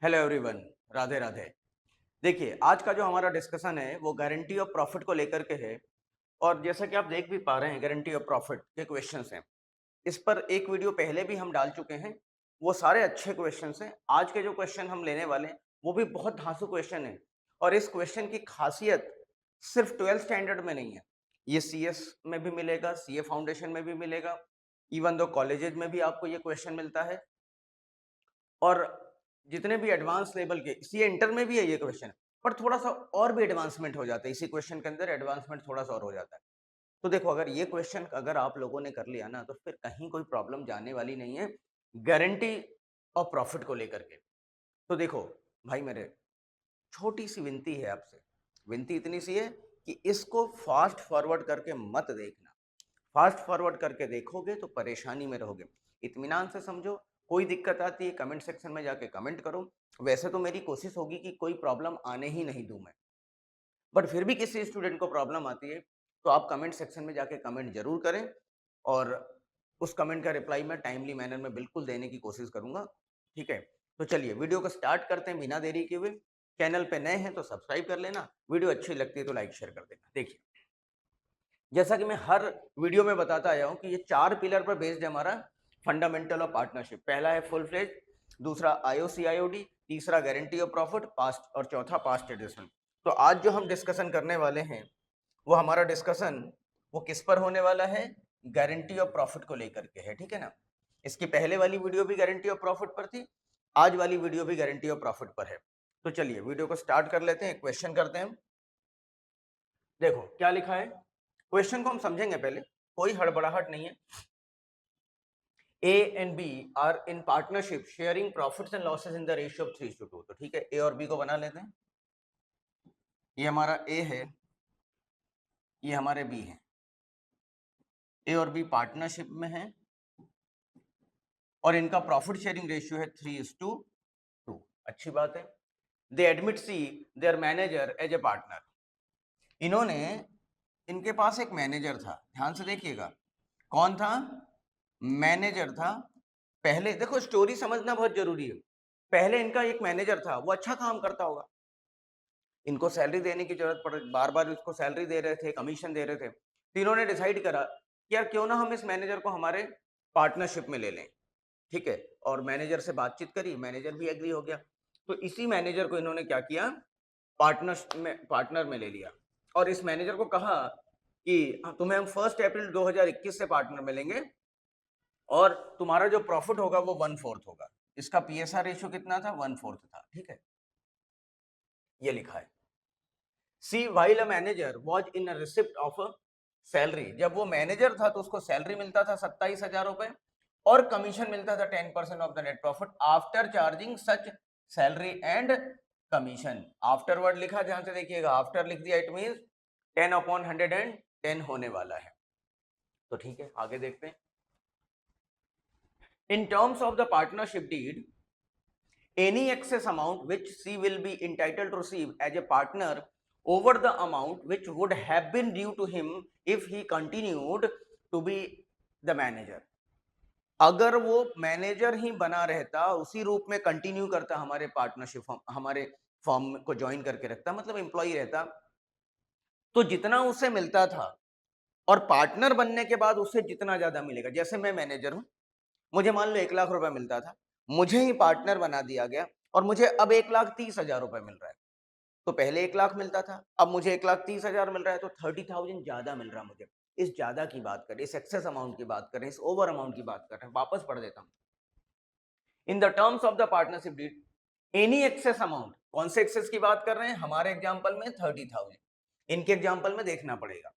Hello everyone, Radhe Radhe. देखिए, आज का जो हमारा डिस्कशन है वो गारंटी ऑफ प्रॉफिट को लेकर के है। और जैसा कि आप देख भी पा रहे हैं, गारंटी ऑफ प्रॉफिट के क्वेश्चंस हैं। इस पर एक वीडियो पहले भी हम डाल चुके हैं। वो सारे अच्छे क्वेश्चंस हैं। आज के जो क्वेश्चन हम लेने वाले हैं वो भी बहुत धांसू क्वेश्चन है। और इस क्वेश्चन की खासियत सिर्फ 12th स्टैंडर्ड में नहीं है, ये CS में भी मिलेगा, CA फाउंडेशन में भी मिलेगा, इवन दो कॉलेजेज में भी आपको ये क्वेश्चन मिलता है। और जितने भी एडवांस लेवल के, सी इंटर में भी है ये क्वेश्चन, पर थोड़ा सा और भी एडवांसमेंट हो जाता है। इसी क्वेश्चन के अंदर एडवांसमेंट थोड़ा सा और हो जाता है। तो देखो, अगर ये क्वेश्चन अगर आप लोगों ने कर लिया ना, तो फिर कहीं कोई प्रॉब्लम जाने वाली नहीं है गारंटी और प्रॉफिट को लेकर के। तो देखो भाई, मेरे छोटी सी विनती है आपसे। विनती इतनी सी है कि इसको फास्ट फॉरवर्ड करके मत देखना। फास्ट फॉरवर्ड करके देखोगे तो परेशानी में रहोगे। इत्मीनान से समझो। कोई दिक्कत आती है कमेंट सेक्शन में जाके कमेंट करो। वैसे तो मेरी कोशिश होगी कि कोई प्रॉब्लम आने ही नहीं दूं मैं, बट फिर भी किसी स्टूडेंट को प्रॉब्लम आती है तो आप कमेंट सेक्शन में जाके कमेंट जरूर करें। और उस कमेंट का रिप्लाई मैं टाइमली मैनर में बिल्कुल देने की कोशिश करूंगा। ठीक है, तो चलिए वीडियो को स्टार्ट करते हैं बिना देरी के हुए। चैनल पे नए हैं तो सब्सक्राइब कर लेना, वीडियो अच्छी लगती है तो लाइक शेयर कर देना। देखिए, जैसा कि मैं हर वीडियो में बताता आया हूं कि ये 4 पिलर पर बेस्ड है हमारा फंडामेंटल ऑफ पार्टनरशिप। पहला है फुल फ्लेज, दूसरा IOC/IOD, तीसरा गारंटी ऑफ प्रॉफिट पास्ट, और चौथा पास्ट एडजस्टमेंट। तो आज जो हम डिस्कशन करने वाले हैं वो हमारा डिस्कशन वो किस पर होने वाला है? गारंटी ऑफ प्रॉफिट को लेकर के है। ठीक है ना? इसकी पहले वाली वीडियो भी गारंटी ऑफ प्रॉफिट पर थी, आज वाली वीडियो भी गारंटी ऑफ प्रॉफिट पर है। तो चलिए वीडियो को स्टार्ट कर लेते हैं, क्वेश्चन करते हैं। देखो क्या लिखा है, क्वेश्चन को हम समझेंगे पहले, कोई हड़बड़ाहट नहीं है। A and B are in partnership sharing profits and losses in the ratio of 3:2। तो ठीक है, ए और बी को बना लेते हैं। ये हमारा ए है, ये हमारे बी है। ए और बी पार्टनरशिप में है और इनका प्रॉफिट शेयरिंग रेशियो है 3:2। अच्छी बात है। They admit C their manager as a partner. इन्होंने, इनके पास एक मैनेजर था, ध्यान से देखिएगा। कौन था? मैनेजर था। पहले देखो, स्टोरी समझना बहुत जरूरी है। पहले इनका एक मैनेजर था, वो अच्छा काम करता होगा, इनको सैलरी देने की जरूरत पड़, बार बार इसको सैलरी दे रहे थे, कमीशन दे रहे थे। तो इन्होंने डिसाइड करा कि यार क्यों ना हम इस मैनेजर को हमारे पार्टनरशिप में ले लें। ठीक है, और मैनेजर से बातचीत करी, मैनेजर भी एग्री हो गया। तो इसी मैनेजर को इन्होंने क्या किया, पार्टनर में ले लिया। और इस मैनेजर को कहा कि तुम्हें हम 1 अप्रैल 2021 से पार्टनर में लेंगे और तुम्हारा जो प्रॉफिट होगा वो 1/4 होगा। इसका PSR रेशियो कितना था? 1/4 था। ठीक है, ये लिखा है। C while a manager was in a receipt of salary. जब वो मैनेजर था तो उसको सैलरी मिलता था 27,000 रुपए और कमीशन मिलता था 10% of the net profit after charging such salary and commission. After word लिखा, ध्यान से देखिएगा, आफ्टर लिख दिया, इट मीन 10/110 होने वाला है। तो ठीक है, आगे देखते हैं। In terms of the partnership deed, any excess amount which C will be entitled to receive as a partner over the amount which would have been due to him if he continued to be the manager। अगर वो manager ही बना रहता, उसी रूप में continue करता, हमारे partnership हमारे फॉर्म को ज्वाइन करके रखता, मतलब एम्प्लॉय रहता, तो जितना उसे मिलता था और पार्टनर बनने के बाद उससे जितना ज्यादा मिलेगा। जैसे मैं मैनेजर हूं, मुझे मान लो 1 लाख रुपए मिलता था, मुझे ही पार्टनर बना दिया गया और मुझे अब 1,30,000 रुपए मिल रहा है। तो पहले 1 लाख मिलता था, अब मुझे 1,30,000 मिल रहा है, तो 30,000 ज्यादा मिल रहा है मुझे। इस ज्यादा की बात करें, इस एक्सेस अमाउंट की बात करें, इस ओवर अमाउंट की बात करें, वापस पढ़ देता हूं। In the terms of the partnership deed, any excess amount, कौन से एक्सेस की बात कर रहे हैं? हमारे एग्जाम्पल में 30,000, इनके एग्जाम्पल में देखना पड़ेगा।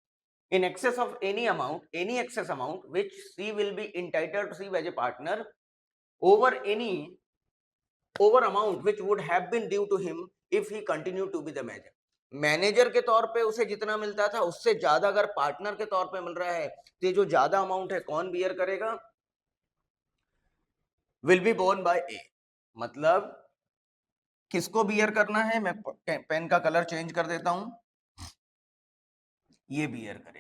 In excess of any excess amount which C will be entitled to receive as a partner over amount which would have been due to him if he continued to be the manager। Manager के तौर पे उसे जितना मिलता था उससे ज्यादा अगर पार्टनर के तौर पे मिल रहा है, तो ये जो ज्यादा अमाउंट है कौन बियर करेगा? विल बी बोर्न बाय ए। मतलब किसको बियर करना है? मैं पेन का कलर चेंज कर देता हूं, ये बियर करेगा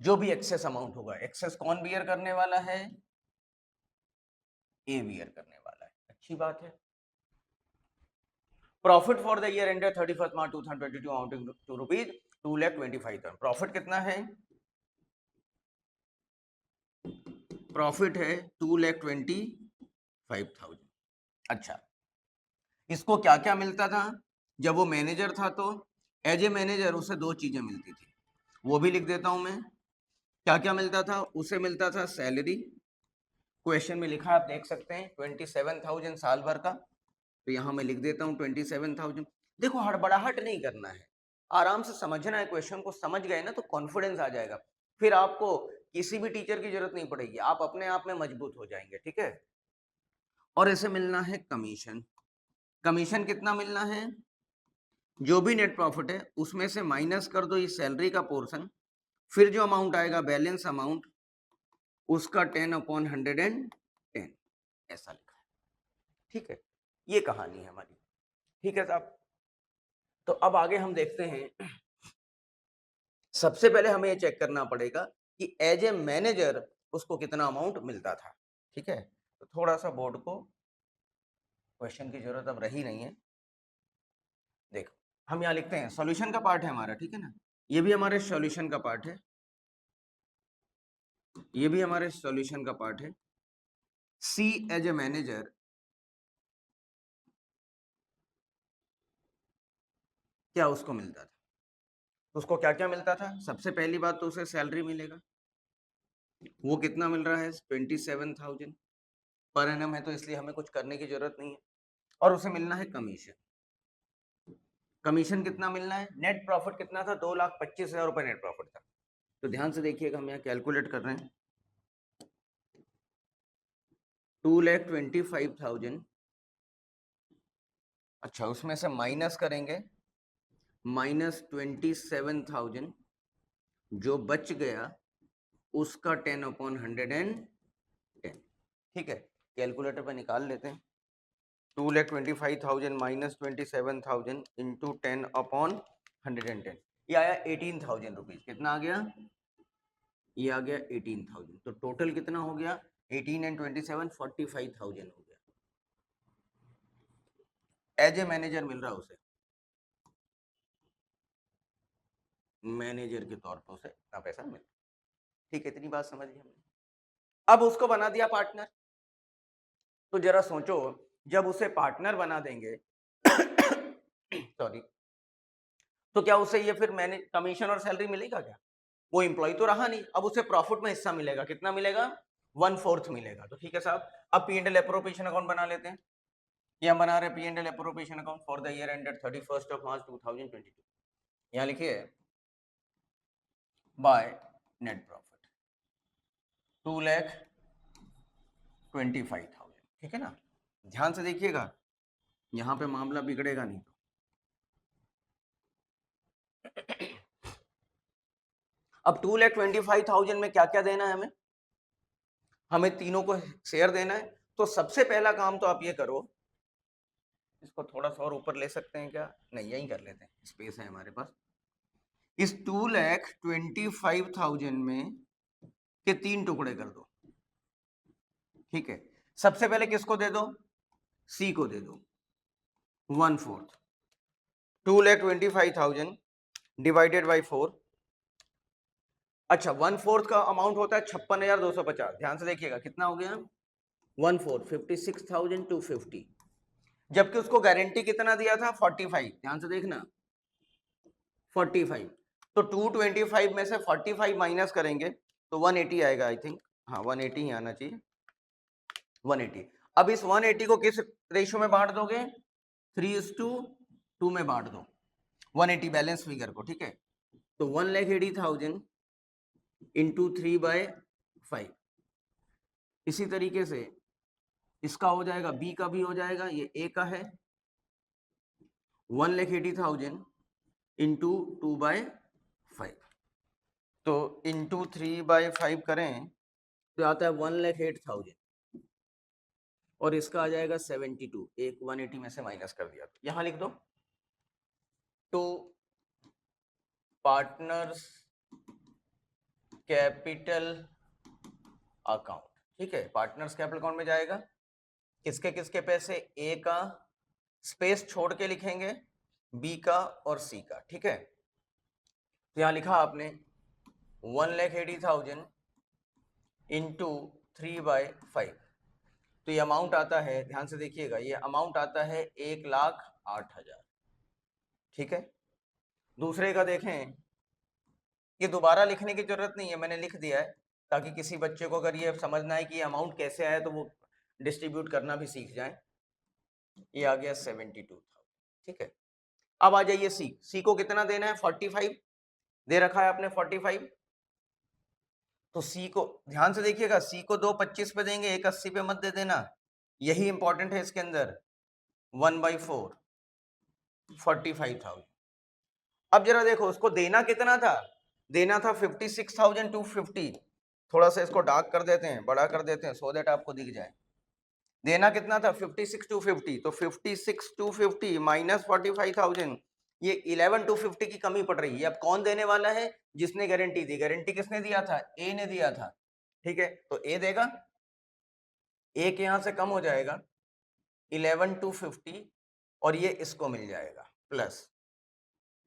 जो भी एक्सेस अमाउंट होगा। एक्सेस कौन बियर करने वाला है? ए बियर करने वाला है। अच्छी बात है। Profit for the year ended 31 March 2022 amounting to rupees 2,25,000। Profit कितना है? प्रॉफिट है 2,25,000। अच्छा, इसको क्या क्या मिलता था जब वो मैनेजर था? तो एज ए मैनेजर उसे दो चीजें मिलती थी, वो भी लिख देता हूं मैं। क्या क्या मिलता था? उसे मिलता था सैलरी, क्वेश्चन में लिखा आप देख सकते हैं 27,000 साल भर का, तो यहां मैं लिख देता हूं 27,000। देखो, हड़बड़ाहट नहीं करना है, आराम से समझना है, क्वेश्चन को समझ गए ना तो कॉन्फिडेंस आ जाएगा, फिर आपको किसी भी टीचर की जरूरत नहीं पड़ेगी, आप अपने आप में मजबूत हो जाएंगे, ठीक है। और इसे मिलना है कमीशन। कमीशन कितना मिलना है? जो भी नेट प्रॉफिट है उसमें से माइनस कर दो ये सैलरी का पोर्शन, फिर जो अमाउंट आएगा बैलेंस अमाउंट, उसका 10/110, ऐसा लिखा है, ठीक है। ये कहानी है हमारी, ठीक है साहब। तो अब आगे हम देखते हैं। सबसे पहले हमें ये चेक करना पड़ेगा कि एज ए मैनेजर उसको कितना अमाउंट मिलता था, ठीक है। तो थोड़ा सा बोर्ड को क्वेश्चन की जरूरत अब रही नहीं है। देखो, हम यहाँ लिखते हैं, सॉल्यूशन का पार्ट है हमारा, ठीक है ना, ये भी हमारे सॉल्यूशन का पार्ट है, ये भी हमारे सॉल्यूशन का पार्ट है। सी एज ए मैनेजर क्या उसको मिलता था? तो उसको क्या क्या मिलता था? सबसे पहली बात तो उसे सैलरी मिलेगा, वो कितना मिल रहा है? 27,000 पर एनम है, तो इसलिए हमें कुछ करने की जरूरत नहीं है। और उसे मिलना है कमीशन। कमीशन कितना मिलना है? नेट प्रॉफिट कितना था? 2,25,000 रुपए नेट प्रॉफिट था। तो ध्यान से देखिएगा, हम यहाँ कैलकुलेट कर रहे हैं। 2,25,000, अच्छा उसमें से माइनस करेंगे -27,000, जो बच गया उसका 10/110, ठीक है। कैलकुलेटर पे निकाल लेते हैं। 2,25,000 -27,000 इंटू 10/110, ये आया 18,000 रुपीज। कितना आ गया? ये आ गया 18,000। तो टोटल कितना हो गया? 18 एंड 27 45,000 हो गया। एज ए मैनेजर मिल रहा उसे, मैनेजर के तौर पर उसे इतना पैसा मिल, ठीक है। इतनी बात समझ ली हमने। अब उसको बना दिया पार्टनर। तो जरा सोचो, जब उसे पार्टनर बना देंगे सॉरी, तो क्या उसे ये फिर मैनेज कमीशन और सैलरी मिलेगा क्या? वो एम्प्लॉय तो रहा नहीं, अब उसे प्रॉफिट में हिस्सा मिलेगा। कितना मिलेगा? 1/4 मिलेगा। तो ठीक है साहब, अब P and L appropriation account बना लेते हैं। ये हम बना रहे हैं P and L appropriation account for the year ended 31 March 2022। यहाँ लिखिए बाय नेट प्रॉफिट 2,25,000, ठीक है ना। ध्यान से देखिएगा, यहाँ पे मामला बिगड़ेगा नहीं। अब 2,25,000 में क्या क्या देना है हमें? हमें तीनों को शेयर देना है। तो सबसे पहला काम तो आप ये करो, इसको थोड़ा सा और ऊपर ले सकते हैं क्या? नहीं, यही कर लेते हैं, स्पेस है हमारे पास। इस 2,25,000 में के 3 टुकड़े कर दो, ठीक है। सबसे पहले किसको दे दो? सी को दे दो 1/4। 2,25,000 डिवाइडेड बाई 4। अच्छा, 1/4 का अमाउंट होता है 56,250। ध्यान से देखिएगा कितना हो गया? 1/4 56,250। जबकि उसको गारंटी कितना दिया था? 45। ध्यान से देखना 45। तो 225 में से 45 माइनस करेंगे तो 180 आएगा, आई थिंक। हाँ, 180 ही आना चाहिए, 180। अब इस 180 को किस रेशियो में बांट दोगे? 3:2 में बांट दो 180 बैलेंस फिगर को, ठीक है। तो 1,80,000 इंटू 3/5। इसी तरीके से इसका हो जाएगा, बी का भी हो जाएगा, ये ए का है 1,80,000 इंटू 2/5। तो इंटू 3/5 करें तो आता है 1,08,000 और इसका आ जाएगा 72। एक 180 में से माइनस कर दिया, तो यहां लिख दो टू पार्टनर्स कैपिटल अकाउंट, ठीक है। पार्टनर्स कैपिटल अकाउंट में जाएगा किसके किसके पैसे? ए का स्पेस छोड़ के लिखेंगे बी का और सी का, ठीक है। तो यहां लिखा आपने 1,80,000 इंटू 3/5, तो ये अमाउंट आता है, ध्यान से देखिएगा, ये अमाउंट आता है 1,08,000, ठीक है। दूसरे का देखें, ये दोबारा लिखने की जरूरत नहीं है, मैंने लिख दिया है ताकि किसी बच्चे को अगर ये समझना है कि ये अमाउंट कैसे आया तो वो डिस्ट्रीब्यूट करना भी सीख जाए। ये आ गया 72,000, ठीक है। अब आ जाइए सी, सी को कितना देना है, 45 दे रखा है आपने 45, तो सी को ध्यान से देखिएगा, सी को 2 25 पे देंगे, 1 80 पे मत दे देना, यही इंपॉर्टेंट है इसके अंदर। 1/4 45,000। अब जरा देखो उसको देना कितना था, देना था 56,250, थोड़ा सा इसको डार्क कर देते हैं, बड़ा कर देते हैं सो दैट आपको दिख जाए। देना कितना था 56,250, तो 56,250 माइनस 45,000, ये 11,250 की कमी पड़ रही है। अब कौन देने वाला है, जिसने गारंटी दी, गारंटी किसने दिया था, ए ने दिया था, ठीक है। तो ए देगा, ए के यहां से कम हो जाएगा 11,250 और ये इसको मिल जाएगा प्लस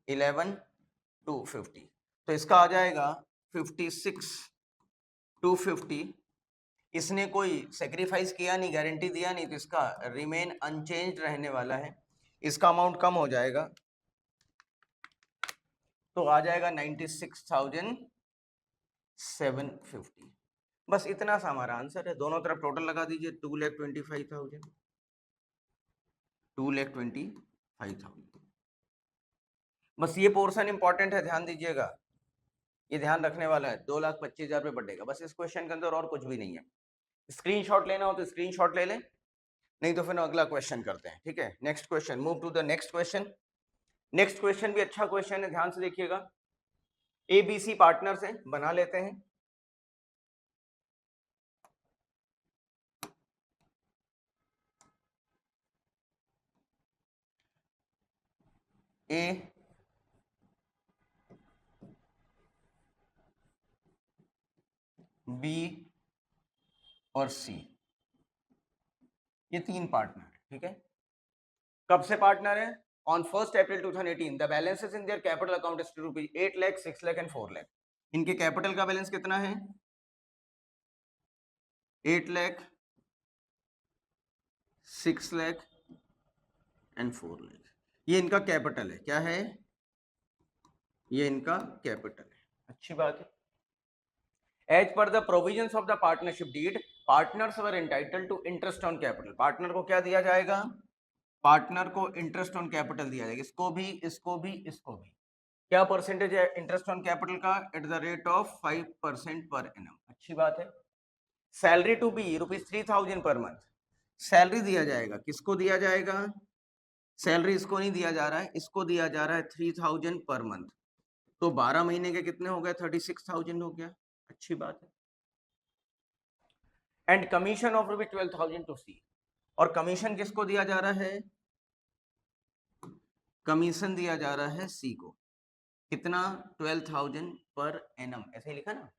11,250, तो इसका आ जाएगा 56,250। इसने कोई सेक्रीफाइस किया नहीं, गारंटी दिया नहीं, तो इसका रिमेन अनचेंज्ड रहने वाला है, इसका अमाउंट कम हो जाएगा, तो आ जाएगा 96,750। बस इतना सा हमारा आंसर है। दोनों तरफ टोटल लगा दीजिए, 2,25,000, 2,25,000। बस ये पोर्शन इंपॉर्टेंट है, ध्यान दीजिएगा, ये ध्यान रखने वाला है। 2,25,000 रुपये बढ़ेगा, बस इस क्वेश्चन के अंदर और कुछ भी नहीं है। स्क्रीनशॉट लेना हो तो स्क्रीनशॉट ले लें, नहीं तो फिर अगला क्वेश्चन करते हैं, ठीक है। Next question, move to the next question. Next question भी अच्छा क्वेश्चन है, ध्यान से देखिएगा। एबीसी पार्टनर्स हैं, बना लेते हैं। ए बी और सी, ये 3 पार्टनर है, ठीक है। कब से पार्टनर है, on 1 April 2018 the balances in their capital account is rupees 8 lakh, 6 lakh and 4 lakh. इनके कैपिटल का बैलेंस कितना है, 8 लाख, 6 लाख एंड 4 लाख। ये इनका कैपिटल है, क्या है, ये इनका कैपिटल है, अच्छी बात है। As per the provisions of the partnership deed, partners were entitled to interest on capital. Partner को क्या दिया जाएगा, पार्टनर को इंटरेस्ट ऑन कैपिटल दिया जाएगा, इसको भी, इसको भी, इसको भी। क्या परसेंटेज है इंटरेस्ट ऑन कैपिटल का, at the rate of 5% per annum, अच्छी बात है। Salary to be ₹3,000 per month, salary दिया जाएगा, किसको दिया जाएगा, सैलरी इसको नहीं दिया जा रहा है, इसको दिया जा रहा है 3,000 पर मंथ, तो 12 महीने के कितने हो गए, 36,000 हो गया, अच्छी बात है। एंड कमीशन ऑफ ₹12,000 टू सी, और कमीशन किसको दिया जा रहा है, कमीशन दिया जा रहा है सी को, कितना, 12,000 पर एनम, ऐसे ही लिखा ना,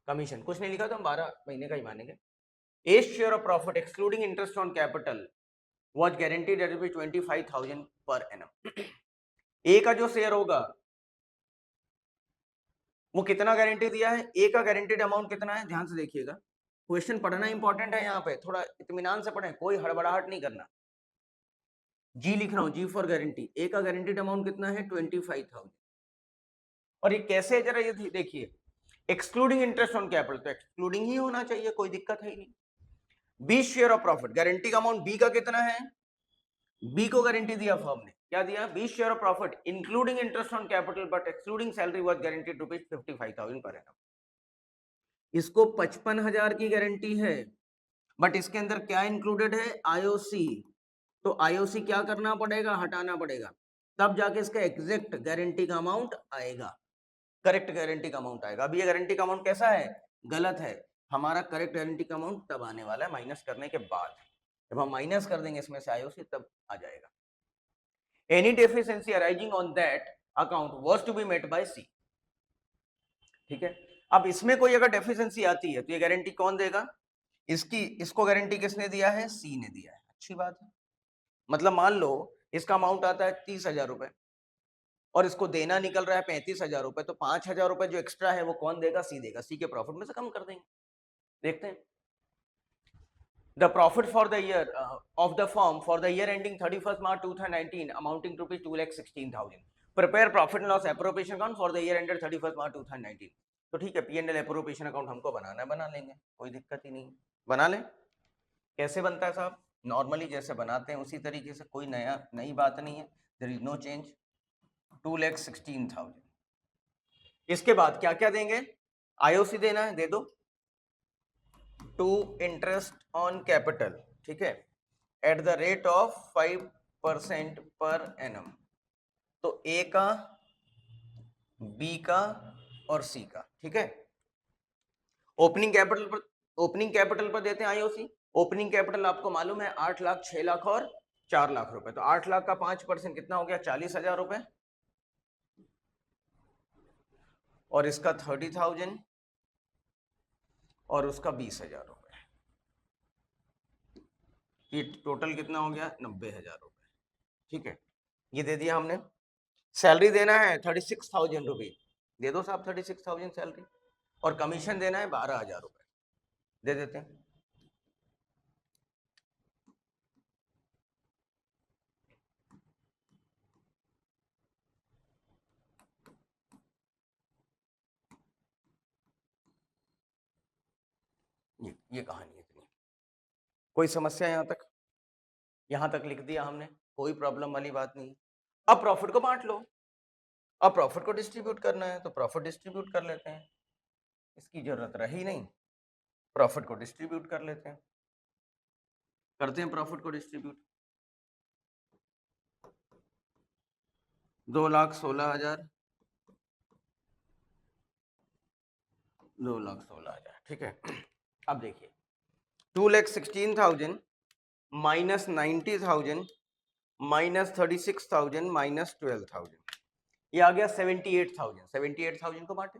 कमीशन कुछ नहीं लिखा तो हम 12 महीने का ही मानेंगे। A share of profit excluding interest on capital was guaranteed at ₹25,000 per annum. ए का जो शेयर होगा वो कितना गारंटी दिया है, ए का गारंटीड अमाउंट कितना है, ध्यान से देखिएगा, क्वेश्चन पढ़ना इंपॉर्टेंट है, यहाँ पे थोड़ा इत्मीनान से पढ़ें, कोई हड़बड़ाहट नहीं करना। जी लिख रहा हूं, जी फॉर गारंटी, ए का गारंटीड अमाउंट कितना है, 25,000, और ये कैसे है जरा ये देखिए, एक्सक्लूडिंग इंटरेस्ट ऑन कैपिटल, तो एक्सक्लूडिंग ही होना चाहिए, कोई दिक्कत है ही नहीं। B share of profit, guarantee का अमाउंट बी का कितना है, बी को गारंटी दिया फर्म ने, क्या दिया, B share of profit including interest on capital but excluding salary was guaranteed ₹55,000 per annum. इसको 55,000 की गारंटी है, बट इसके अंदर क्या इंक्लूडेड है, आईओसी, तो आईओसी क्या करना पड़ेगा, हटाना पड़ेगा, तब जाके इसका एग्जैक्ट गारंटी का अमाउंट आएगा, करेक्ट गारंटी का अमाउंट आएगा। अब ये गारंटी का अमाउंट कैसा है, गलत है, हमारा करेक्ट गारंटी का अमाउंट तब आने वाला है माइनस करने के बाद, जब हम माइनस कर देंगे इसमें से आईओसी तब आ जाएगा। Any deficiency arising on that account was to be met by C, ठीक है। अब इसमें कोई अगर डेफिशिएंसी आती है तो ये गारंटी कौन देगा, इसकी, इसको गारंटी किसने दिया है, सी ने दिया है, अच्छी बात है। मतलब मान लो इसका अमाउंट आता है 30,000 रुपए और इसको देना निकल रहा है 35,000 रुपए, तो 5,000 रुपए जो एक्स्ट्रा है वो कौन देगा? सी देगा। सी के प्रॉफिट में से कम कर देंगे। देखते हैं। The profit for the year of the firm for the year ending 31st March 2019 amounting to rupees 2,16,000. Prepare profit and loss appropriation account for the year ended 31st March 2019. तो ठीक है, P&L appropriation account हमको बनाना है, बना लेंगे, कोई दिक्कत ही नहीं, बना लें। कैसे बनता है साहब? नॉर्मली जैसे बनाते हैं उसी तरीके से, कोई नई बात नहीं है। There is no change. 2,16,000। इसके बाद क्या क्या देंगे? आईओसी देना है, दे दो। टू इंटरेस्ट ऑन कैपिटल, ठीक है, at the rate of 5% per annum. तो ए का, बी का और सी का, ठीक है। ओपनिंग कैपिटल पर देते हैं आईओसी। ओपनिंग कैपिटल आपको मालूम है 8 लाख, 6 लाख और 4 लाख रुपए। तो 8 लाख का 5% कितना हो गया? 40,000 रुपए। और इसका 30,000 और उसका 20,000 रुपए। ये टोटल कितना हो गया? 90,000 रुपए, ठीक है। ये दे दिया हमने। सैलरी देना है 36,000 रुपये, दे दो साहब 36,000 सैलरी। और कमीशन देना है 12,000 रुपए, दे देते हैं। ये कहानी है इतनी। कोई समस्या यहाँ तक? यहाँ तक लिख दिया हमने, कोई प्रॉब्लम वाली बात नहीं। अब प्रॉफिट को बांट लो। अब प्रॉफिट को डिस्ट्रीब्यूट करना है तो प्रॉफिट डिस्ट्रीब्यूट कर लेते हैं, इसकी जरूरत रही नहीं, प्रॉफिट को डिस्ट्रीब्यूट कर लेते हैं। करते हैं प्रॉफिट को डिस्ट्रीब्यूट। 2,16,000, 2,16,000, ठीक है। अब देखिए 2,16,000 माइनस 90,000 माइनस 36,000 माइनस 12,000, ये आ गया 78,000। 78,000 को बांटे।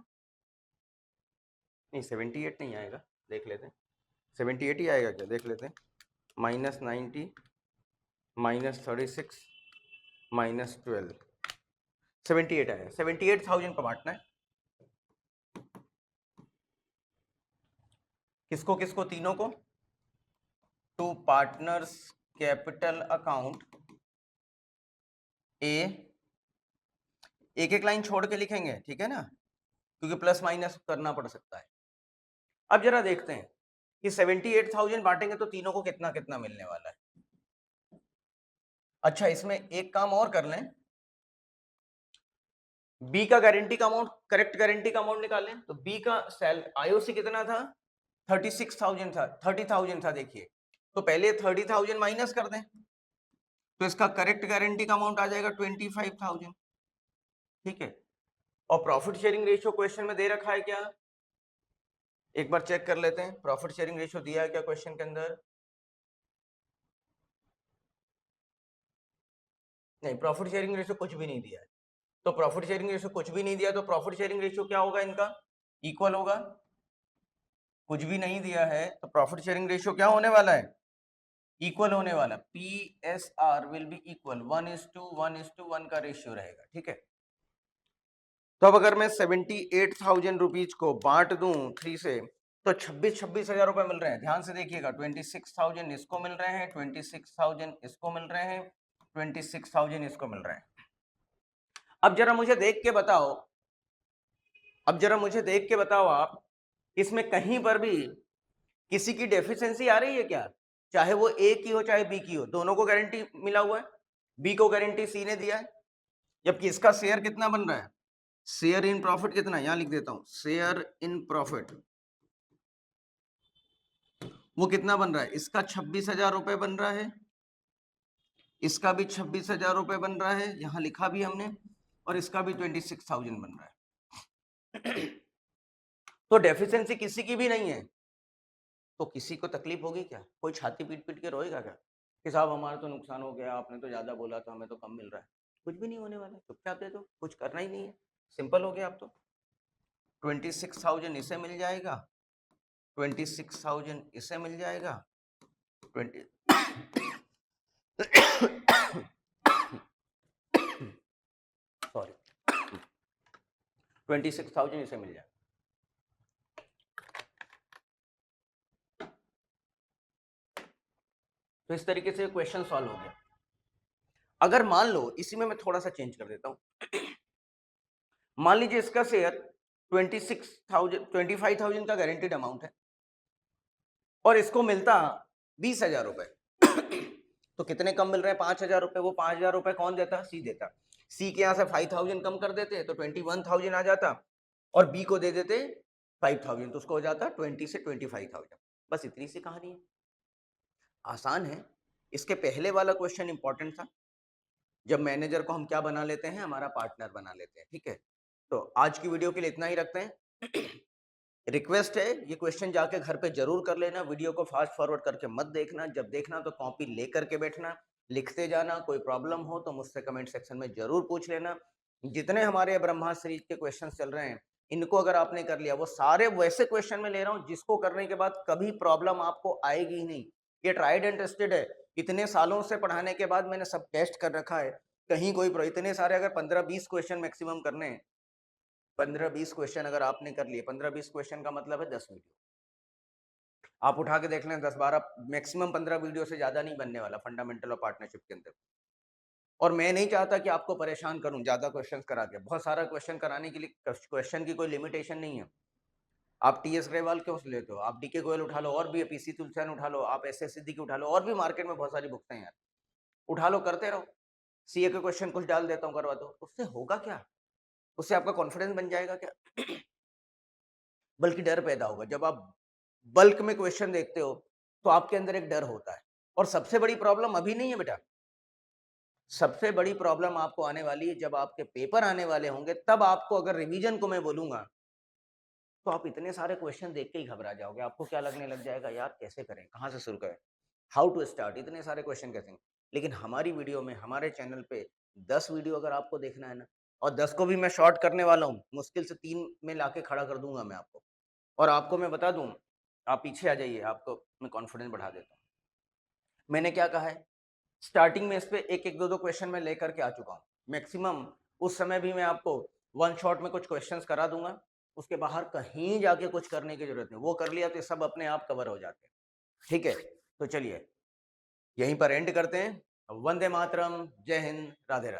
नहीं 78 नहीं आएगा, देख लेते हैं। 78 ही आएगा क्या? देख लेते हैं। माइनस 90 माइनस 36 माइनस 12, 78 आएगा। 78,000 को बांटना है। किसको किसको? तीनों को। टू पार्टनर्स कैपिटल अकाउंट ए, एक एक लाइन छोड़ के लिखेंगे, ठीक है ना, क्योंकि प्लस माइनस करना पड़ सकता है। अब जरा देखते हैं कि 78,000 बांटेंगे तो तीनों को कितना कितना मिलने वाला है। अच्छा, इसमें एक काम और कर लें, बी का गारंटी का अमाउंट, करेक्ट गारंटी का अमाउंट निकालें। तो बी का सेल आईओसी कितना था? 36,000 था, 30,000 था। देखिए तो पहले 30,000 माइनस कर दें तो इसका करेक्ट गारंटी का अमाउंट आ जाएगा 25,000, ठीक है। और प्रॉफिट शेयरिंग रेशियो क्वेश्चन में दे रखा है क्या? एक बार चेक कर लेते हैं, प्रॉफिट शेयरिंग रेशियो दिया है क्या क्वेश्चन के अंदर? नहीं, प्रॉफिट शेयरिंग रेशियो कुछ भी नहीं दिया है। तो प्रॉफिट शेयरिंग रेशियो कुछ भी नहीं दिया तो प्रॉफिट शेयरिंग रेशियो क्या होगा? इनका इक्वल होगा। कुछ भी नहीं दिया है तो प्रॉफिट शेयरिंग रेशियो क्या होने वाला है? इक्वल होने वाला। PSR विल बी इक्वल 1:1:1 का रेशियो रहेगा, ठीक है। तो अब अगर मैं 78,000 रुपीज को बांट दूं 3 से तो 26,000 रुपए मिल रहे हैं। ध्यान से देखिएगा, 26,000 इसको मिल रहे हैं, 26,000 इसको मिल रहे हैं, 26,000 इसको मिल रहे हैं। अब जरा मुझे देख के बताओ, आप इसमें कहीं पर भी किसी की डेफिशिएंसी आ रही है क्या? चाहे वो ए की हो चाहे बी की हो, दोनों को गारंटी मिला हुआ है। बी को गारंटी सी ने दिया है, जबकि इसका शेयर कितना बन रहा है? शेयर इन प्रॉफिट कितना, यहां लिख देता हूं, शेयर इन प्रॉफिट वो कितना बन रहा है? इसका 26,000 रुपए बन रहा है, इसका भी 26,000 रुपए बन रहा है, यहां लिखा भी हमने, और इसका भी 26,000 बन रहा है। तो डेफिशिएंसी किसी की भी नहीं है, तो किसी को तकलीफ होगी क्या? कोई छाती पीट पीट के रोएगा क्या कि साहब हमारा तो नुकसान हो गया, आपने तो ज्यादा बोला था, हमें तो कम मिल रहा है? कुछ भी नहीं होने वाला, चुपचाप दे दो, कुछ करना ही नहीं है। सिंपल हो गया। अब तो 26,000 इसे मिल जाएगा, 26,000 इसे मिल जाएगा, 20 26,000 इसे मिल जाए। तो इस तरीके से क्वेश्चन सॉल्व हो गया। अगर मान लो इसी में मैं थोड़ा सा चेंज कर देता हूं, मान लीजिए इसका शेयर 25,000 का गारंटीड अमाउंट है और इसको मिलता 20,000 रुपए। तो कितने कम मिल रहे हैं? 5,000 रुपए। वो 5,000 रुपए कौन देता? सी देता। सी के यहां से 5,000 कम कर देते तो 21,000 आ जाता और बी को दे देते 5,000 तो उसको हो जाता 20 से 25,000। बस इतनी सी कहानी है, आसान है। इसके पहले वाला क्वेश्चन इंपॉर्टेंट था, जब मैनेजर को हम क्या बना लेते हैं? हमारा पार्टनर बना लेते हैं। ठीक है, तो आज की वीडियो के लिए इतना ही रखते हैं। रिक्वेस्ट है, ये क्वेश्चन जाके घर पे जरूर कर लेना, वीडियो को फास्ट फॉरवर्ड करके मत देखना, जब देखना तो कॉपी लेकर के बैठना, लिखते जाना। कोई प्रॉब्लम हो तो मुझसे कमेंट सेक्शन में जरूर पूछ लेना। जितने हमारे ब्रह्मास्त्र सीरीज के क्वेश्चन चल रहे हैं, इनको अगर आपने कर लिया, वो सारे वैसे क्वेश्चन में ले रहा हूँ जिसको करने के बाद कभी प्रॉब्लम आपको आएगी ही नहीं। ये ट्राइड एंड टेस्टेड है, इतने सालों से पढ़ाने के बाद मैंने सब टेस्ट कर रखा है, कहीं कोई इतने सारे अगर 15-20 क्वेश्चन मैक्सिमम करने हैं, 15-20 क्वेश्चन अगर आपने कर लिए, 15-20 क्वेश्चन का मतलब है 10 वीडियो। आप उठा के देख लें, 10-12 मैक्सिमम 15 वीडियो से ज्यादा नहीं बनने वाला फंडामेंटल और पार्टनरशिप के अंदर। और मैं नहीं चाहता कि आपको परेशान करूं ज्यादा क्वेश्चन करा के। बहुत सारा क्वेश्चन कराने के लिए क्वेश्चन की कोई लिमिटेशन नहीं है। आप टीएस ग्रेवाल क्यों लेते हो? आप डीके गोयल उठा लो, और भी पीसी तुलसियान उठा लो, आप एस एस सिद्दीकी उठा लो, और भी मार्केट में बहुत सारी बुक्स हैं यार, उठा लो, करते रहो। सीए के क्वेश्चन कुछ डाल देता हूँ, करवा दो। उससे होगा क्या? उससे आपका कॉन्फिडेंस बन जाएगा क्या? बल्कि डर पैदा होगा। जब आप बल्क में क्वेश्चन देखते हो तो आपके अंदर एक डर होता है। और सबसे बड़ी प्रॉब्लम अभी नहीं है बेटा, सबसे बड़ी प्रॉब्लम आपको आने वाली है जब आपके पेपर आने वाले होंगे। तब आपको अगर रिवीजन को मैं बोलूंगा तो आप इतने सारे क्वेश्चन देख के ही घबरा जाओगे। आपको क्या लगने लग जाएगा, यार कैसे करें, कहाँ से शुरू करें, हाउ टू स्टार्ट, इतने सारे क्वेश्चन कैसे। लेकिन हमारी वीडियो में, हमारे चैनल पे 10 वीडियो अगर आपको देखना है ना, और 10 को भी मैं शॉर्ट करने वाला हूँ, मुश्किल से 3 में लाके खड़ा कर दूंगा मैं आपको। और आपको मैं बता दूं, आप पीछे आ जाइए, आपको मैं कॉन्फिडेंस बढ़ा देता हूँ। मैंने क्या कहा है, स्टार्टिंग में इस पे एक एक दो दो क्वेश्चन मैं लेकर के आ चुका हूँ मैक्सिमम। उस समय भी मैं आपको वन शॉट में कुछ क्वेश्चंस करा दूंगा, उसके बाहर कहीं जाके कुछ करने की जरूरत नहीं। वो कर लिया तो सब अपने आप कवर हो जाते हैं। ठीक है, तो चलिए यहीं पर एंड करते हैं। वंदे मातरम, जय हिंद, राधे राधे।